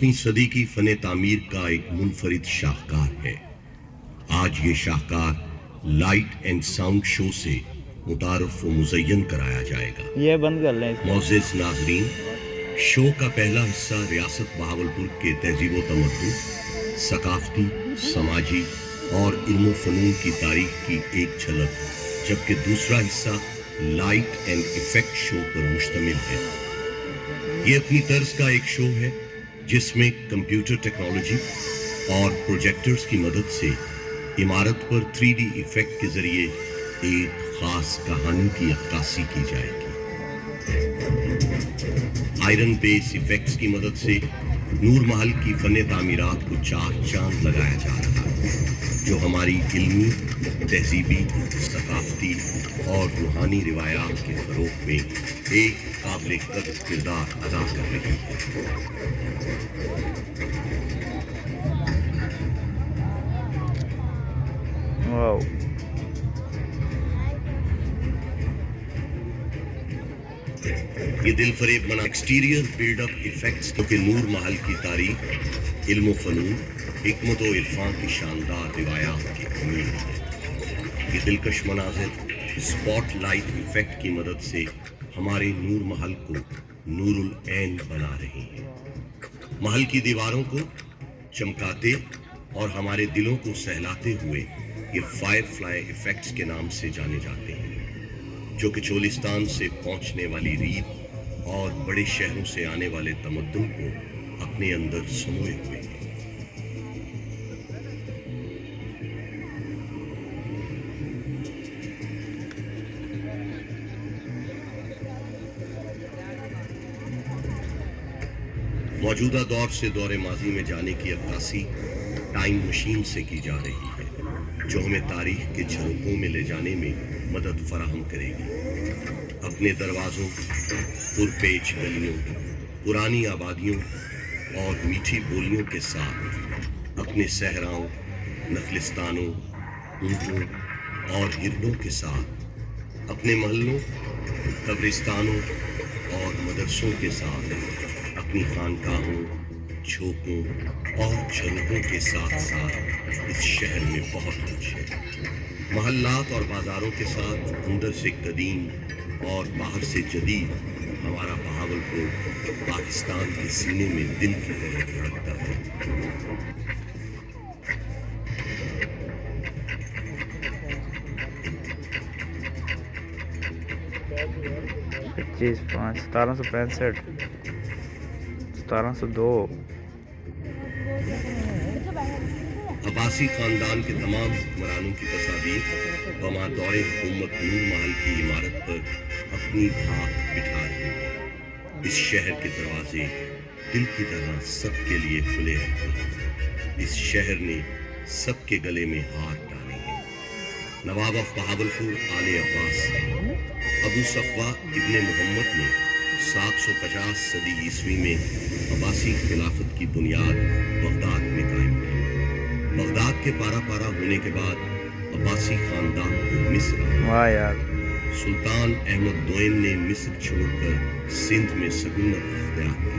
19वीं सदी की फन तामीर का एक मुनफरिद शाहकार है। आज ये शाहकार लाइट एंड साउंड शो से मुतारफ व मुज़य्यन कराया जाएगा। ये बंद कर लें। मोअज़्ज़िज़ नाज़रीन, शो का पहला हिस्सा रियासत बहावलपुर के तहज़ीब व तमद्दुन, सकाफ़ती, समाजी और इल्म फ़नून की तारीख की एक झलक, जबकि दूसरा हिस्सा लाइट एंड इफ़ेक्ट शो पर मुश्तमिल है। ये अपनी तर्ज का एक शो है जिसमें कंप्यूटर टेक्नोलॉजी और प्रोजेक्टर्स की मदद से इमारत पर 3D इफ़ेक्ट के ज़रिए एक ख़ास कहानी की अक्कासी की जाएगी। आयरन बेस इफ़ेक्ट्स की मदद से नूर महल की फ़न तामीरात को चार चांद लगाया जा रहा है, जो हमारी इल्मी, तहज़ीबी, सकाफ़ती और रूहानी रिवायात के फ़रोग़ में एक काबिल कदर किरदार अदा कर रही है। वाओ, ये दिल फरेब बना एक्सटीरियर बिल्डअप इफेक्ट्स क्योंकि नूर महल की तारीख इल्म फ़नून, हिकमत व इरफान की शानदार रिवायात की अमीर है। ये दिलकश मनाज़िर स्पॉट लाइट इफेक्ट की मदद से हमारे नूर महल को नूरुल ऐन बना रहे हैं। महल की दीवारों को चमकाते और हमारे दिलों को सहलाते हुए ये फायरफ्लाई इफेक्ट्स के नाम से जाने जाते हैं, जो कि चोलिस्तान से पहुंचने वाली रीत और बड़े शहरों से आने वाले तमद्दुन को अपने अंदर समोए हुए हैं। मौजूदा दौर से दौरे माजी में जाने की अक्कासी टाइम मशीन से की जा रही है, जो हमें तारीख के झरोकों में ले जाने में मदद फराहम करेगी। अपने दरवाज़ों, पुरपेच गलियों, पुरानी आबादियों और मीठी बोलियों के साथ अपने सहराओं, नखलिस्तानों, ऊँटों और हिरनों के साथ अपने महलों, कब्रिस्तानों और मदरसों के साथ अपनी खानकाहों, झोंकों और झरोकों के साथ साथ इस शहर में बहुत कुछ है। महल्लात और बाज़ारों के साथ अंदर से कदीम और बाहर से जदीद हमारा बहावलपुर पाकिस्तान के सीने में दिल की तरह धड़कता है। 25/5/1765, 1702। अब्बासी खानदान के तमाम हुक्मरानों की तस्वीर बमादौर हुकूमत नूर महल की इमारत पर अपनी धाक बिठा रही है। इस शहर के दरवाजे दिल की तरह सबके लिए खुले रहते हैं। इस शहर ने सबके गले में हाथ डाले हैं। नवाब ऑफ बहावलपुर आले अब्बास अबू सफ़वा इब्ने मोहम्मद ने 750 सदी ईस्वी में अब्बासी खिलाफत की बुनियाद बगदाद में कायम की। बगदाद के पारा पारा होने के बाद अब्बासी खानदान को मिस्र सुल्तान अहमद दोयम ने मिस्र छोड़कर सिंध में सकूनत अख्तियार की।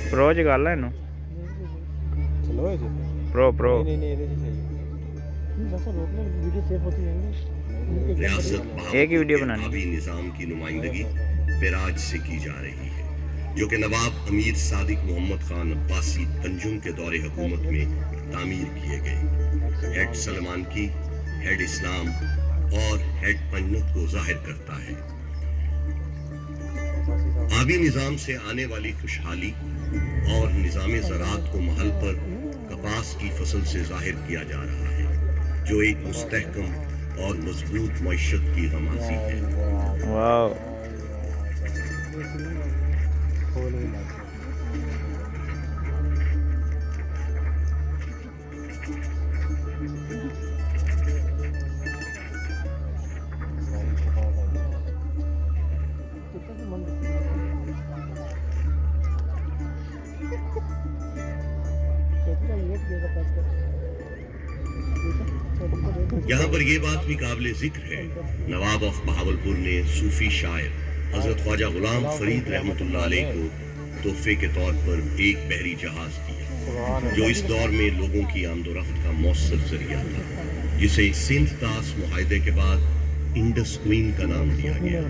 प्रो च गल है इनू चलो प्रो प्रो नहीं नहीं ਇਹਦੇ ਚ ਸਹੀ है जैसा रोकने वीडियो सेव होती रहेंगे। रियासत एक ही वीडियो बनानी। अभी निज़ाम की नुमाइंदगी पिराज से की जा रही है। जो कि नवाब अमीर सादिक मोहम्मद खान अब्बासी पंजुम के दौरे हुकूमत में तामीर किए गए। हेड सलमान की, हेड इस्लाम और हेड पंजत को जाहिर करता है। आबी निज़ाम से आने वाली खुशहाली और निज़ाम ज़राअत को महल पर कपास की फसल से जाहिर किया जा रहा है, जो एक मुस्तहकम और मजबूत मईशत की गमाज़ी है। वाह यहाँ पर यह बात भी काबिल जिक्र है, नवाब ऑफ बहावलपुर ने सूफी शायर हजरत ख्वाजा गुलाम फरीद रहमतुल्लाह अलैह को तोहफे के तौर पर एक बहरी जहाज दिया, जो इस दौर में लोगों की आमदोरफ्त का मौसर जरिया था, जिसे सिंध तास मुआहदे के बाद इंडस क्वीन का नाम दिया गया।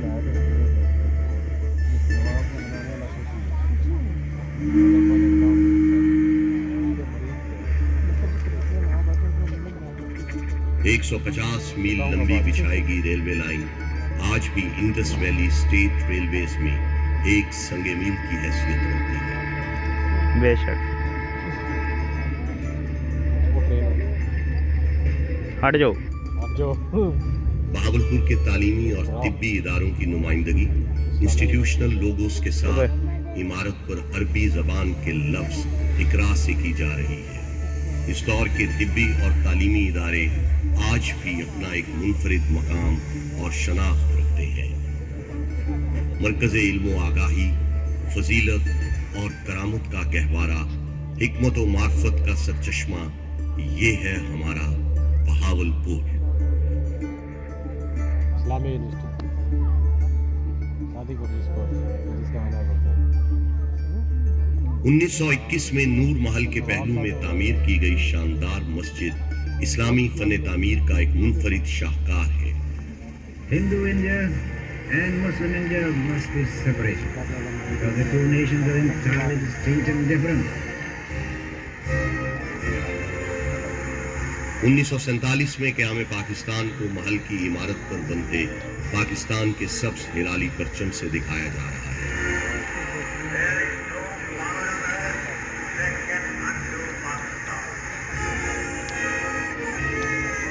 एक 150 मील लंबी बिछाएगी रेलवे लाइन आज भी इंडस वैली स्टेट रेलवेज में एक संगे मील की हैसियत रखती है। बेशक हट जाओ। बहावलपुर के तालीमी और तिब्बी इदारों की नुमाइंदगी इंस्टीट्यूशनल लोगोस के साथ इमारत पर अरबी जबान के लफ्ज इकरा से की जा रही है। इस दौर के तिब्बी और तालीमी इदारे आज भी अपना एक मुनफरिद मकाम और शनाख्त रखते हैं। मरकज़ इल्म आगाही, फजीलत और करामत का गहवारा, हिकमत व मार्फत का सरचश्मा, ये है हमारा बहावलपुर। इस्लामी यूनिवर्सिटी शादी को जिसका आना करता है। 1921 में नूर महल के पहलू में तामीर की गई शानदार मस्जिद इस्लामी फन तामीर का एक मुनफरिद शाहकार है। Hindu India and Muslim India must be separated because the two nations are entirely distinct and different. 1947 में क़याम पाकिस्तान को महल की इमारत पर बनते पाकिस्तान के सब्ज़ हिलाली परचम से दिखाया जा रहा है।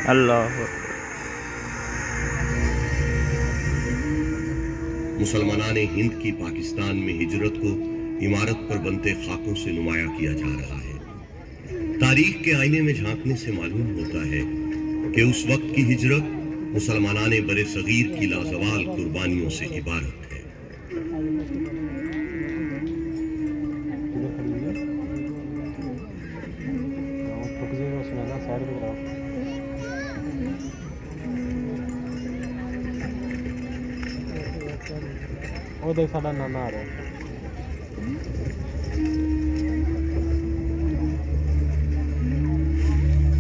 अल्लाह मुसलमानान हिंद की पाकिस्तान में हिजरत को इमारत पर बनते खाकों से नुमाया किया जा रहा है। तारीख के आईने में झांकने से मालूम होता है कि उस वक्त की हिजरत मुसलमानान बरे सगीर की लाजवाल कुर्बानियों से इबारत है। वो देख साਡਾ नाना आ रहा है।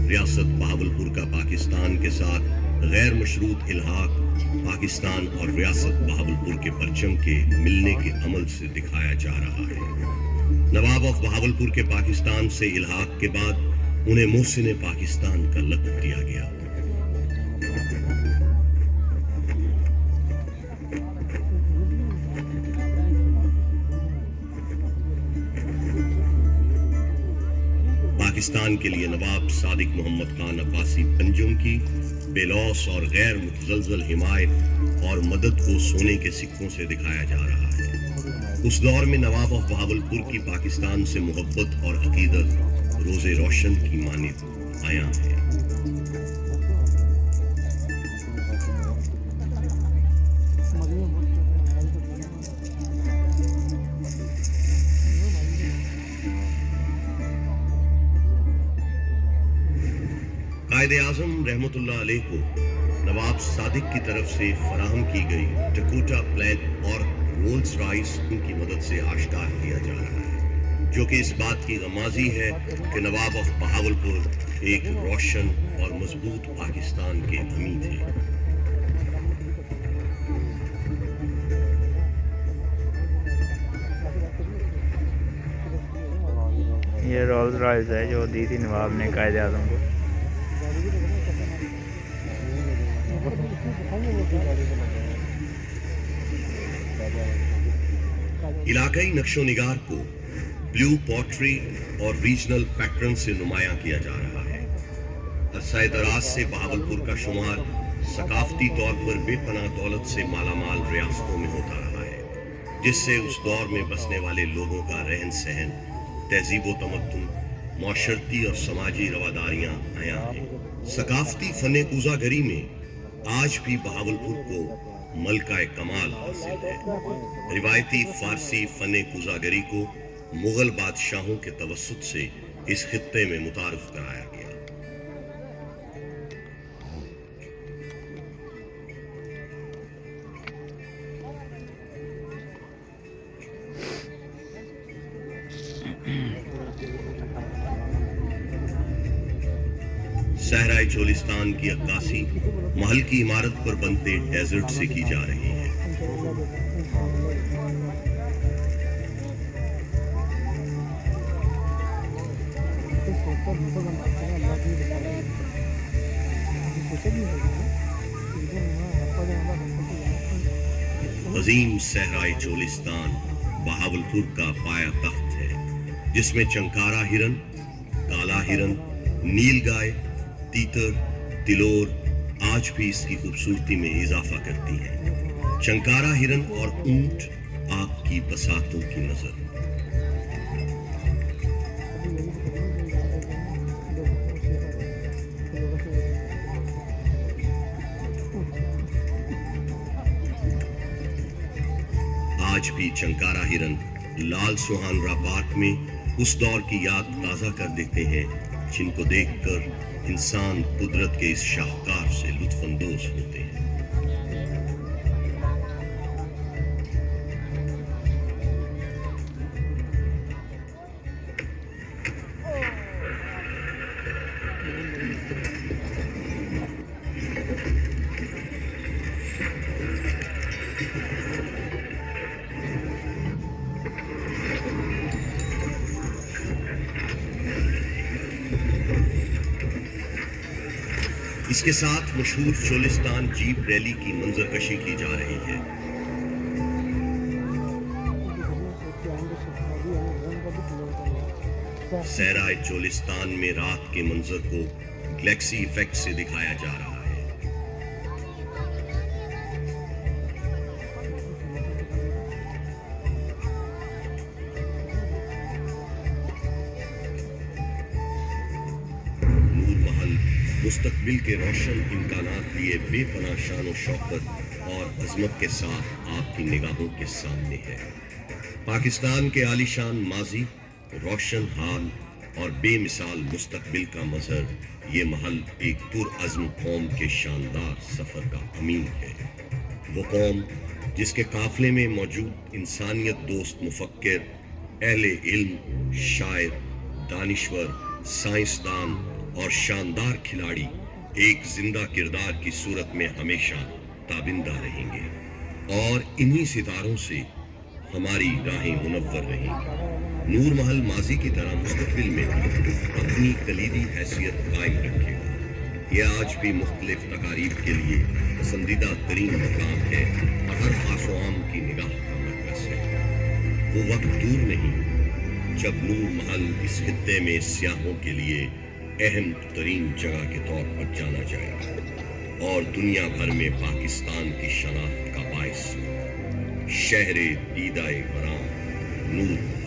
रियासत बहावलपुर का पाकिस्तान के साथ गैर मशरूत इल्हाक पाकिस्तान और रियासत बहावलपुर के परचम के मिलने के अमल से दिखाया जा रहा है। नवाब ऑफ बहावलपुर के पाकिस्तान से इल्हाक के बाद उन्हें मोहसिन पाकिस्तान का लक़ब दिया गया। पाकिस्तान के लिए नवाब सादिक मोहम्मद खान अब्बासी पंजुम की बेलौस और गैर मुतज़लज़ल हिमायत और मदद को सोने के सिक्कों से दिखाया जा रहा है। उस दौर में नवाब ऑफ बहावलपुर की पाकिस्तान से मोहब्बत और अकीदत रोज़े रोशन की मानिद आया है। कायद-ए-आज़म रहमतुल्लाह अलैह को नवाब सादिक की तरफ से फराहम की गई डकोटा प्लान और रोल्स रॉयस उनकी मदद से आश्कार किया जा रहा है, जो कि इस बात की गमाज़ी है कि नवाब ऑफ बहावलपुर एक रोशन और मजबूत पाकिस्तान के अमी थे। یہ رولز رائس ہے جو دی تھی نواب نے قائد اعظم کو. علاقائی نقش و نگار کو بلیو پوٹری اور ریجنل پیٹرن سے نمایاں کیا جا رہا ہے. عرصہ دراز سے بہاولپور کا شمار ثقافتی طور پر بے پناہ دولت سے مالا مال ریاستوں میں ہوتا رہا ہے، جس سے اس دور میں بسنے والے لوگوں کا رہن سہن، تہذیب و تمدن، معاشرتی اور سماجی رواداریاں عیاں ہیں. ثقافتی فن کوزہ گری میں آج بھی بہاولپور کو ملکہ کمال حاصل ہے. روایتی فارسی فن کوزہ گری کو مغل بادشاہوں کے توسط سے اس خطے میں متعارف کرایا گیا. صحرائے چولستان کی عکاسی محل کی عمارت پر بنتے ڈیزرٹ سے کی جا رہی ہے. عظیم صحرائے چولستان بہاولپور کا پایا تخت ہے، جس میں چنکارا ہرن، کالا ہرن، نیل گائے، تیتر، تلور آج بھی اس کی خوبصورتی میں اضافہ کرتی ہیں. چنکارا ہرن اور اونٹ آپ کی بساتوں کی نظر. آج بھی چنکارا ہرن لال سوہانرا پارک میں اس دور کی یاد تازہ کر دیتے ہیں جن کو دیکھ کر انسان قدرت کے اس شاہکار سے لطف اندوز ہوتے ہیں. اس کے ساتھ مشہور چولستان جیپ ریلی کی منظر کشی کی جا رہی ہے. صحرائے چولستان میں رات کے منظر کو گلیکسی ایفیکٹ سے دکھایا جا رہا ہے. مستقبل کے روشن امکانات لیے بے پناہ شان و شوکت اور عظمت کے ساتھ آپ کی نگاہوں کے سامنے ہے. پاکستان کے عالی شان ماضی، روشن حال اور بے مثال مستقبل کا مظہر یہ محل ایک پرعزم قوم کے شاندار سفر کا امین ہے. وہ قوم جس کے قافلے میں موجود انسانیت دوست مفکر، اہل علم، شاعر، دانشور، سائنسدان اور شاندار کھلاڑی ایک زندہ کردار کی صورت میں ہمیشہ تابندہ رہیں گے، اور انہی ستاروں سے ہماری راہیں منور رہیں گی. نور محل ماضی کی طرح مستقبل میں اپنی کلیدی حیثیت قائم رکھے گا. یہ آج بھی مختلف تقاریب کے لیے پسندیدہ ترین مقام ہے اور ہر خاص و عام کی نگاہ کا مرکز ہے. وہ وقت دور نہیں جب نور محل اس خطے میں سیاحوں کے لیے اہم ترین جگہ کے طور پر جانا جائے گا اور دنیا بھر میں پاکستان کی شناخت کا باعث شہر دیدہ کرام نور محل.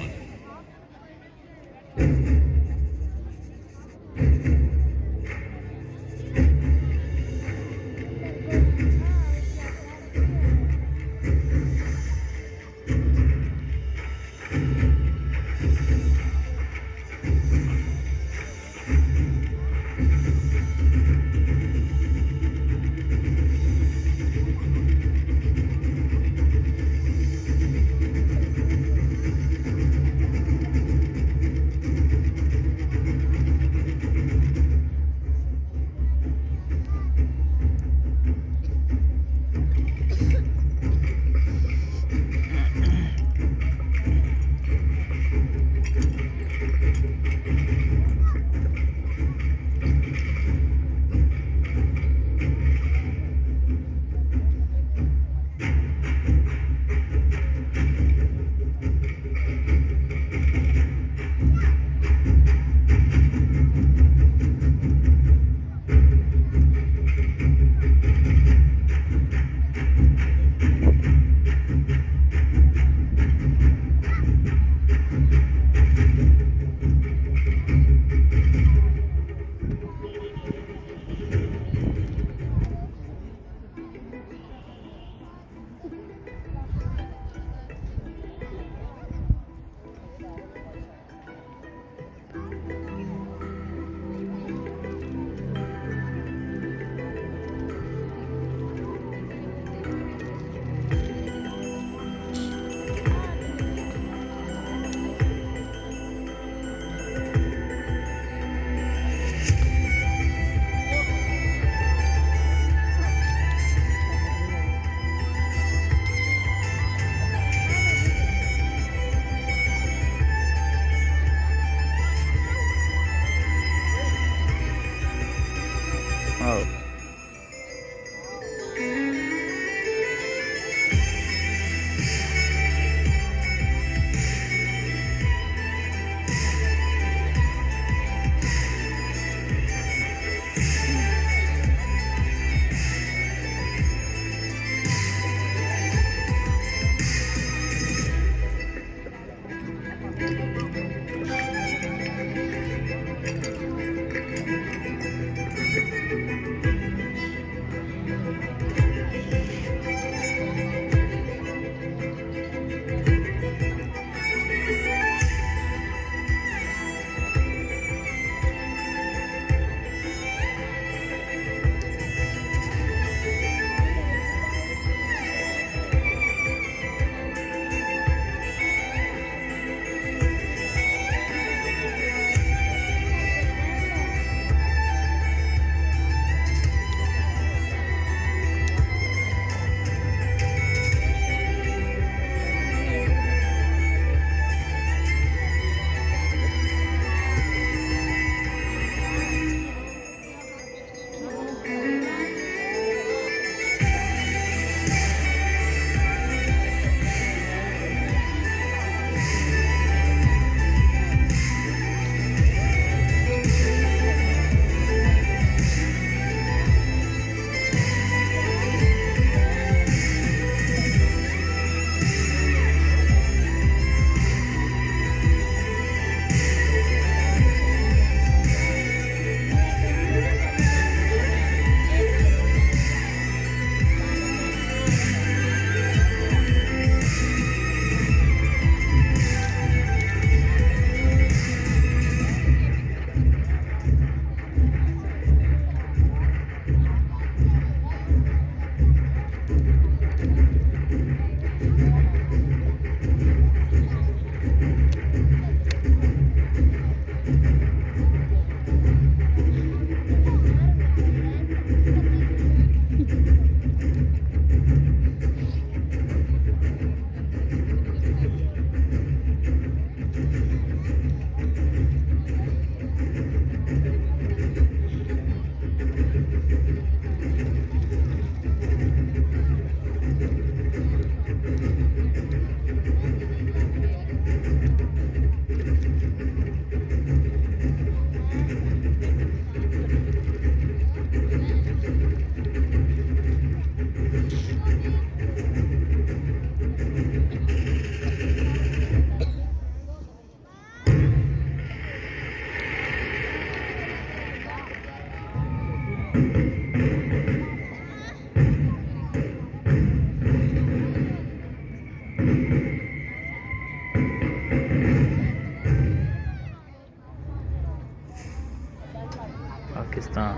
पाकिस्तान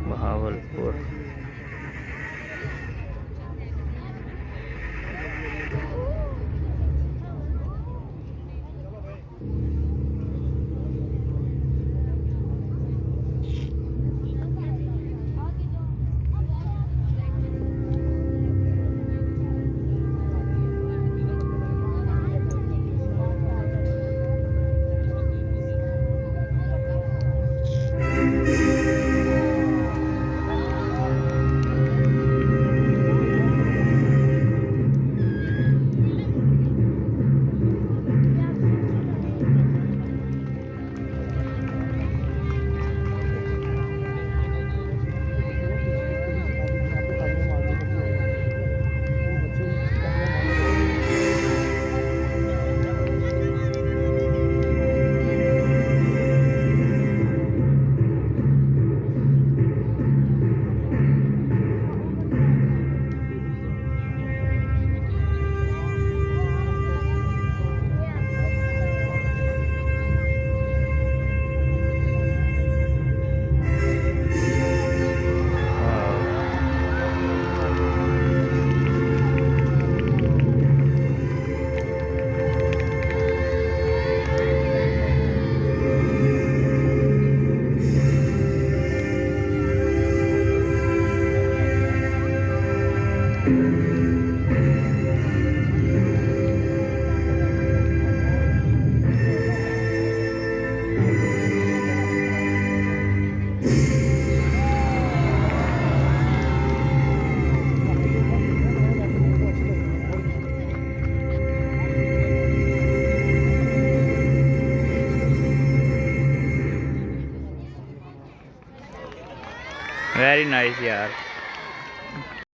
बहावलपुर। वेरी नाइस यार।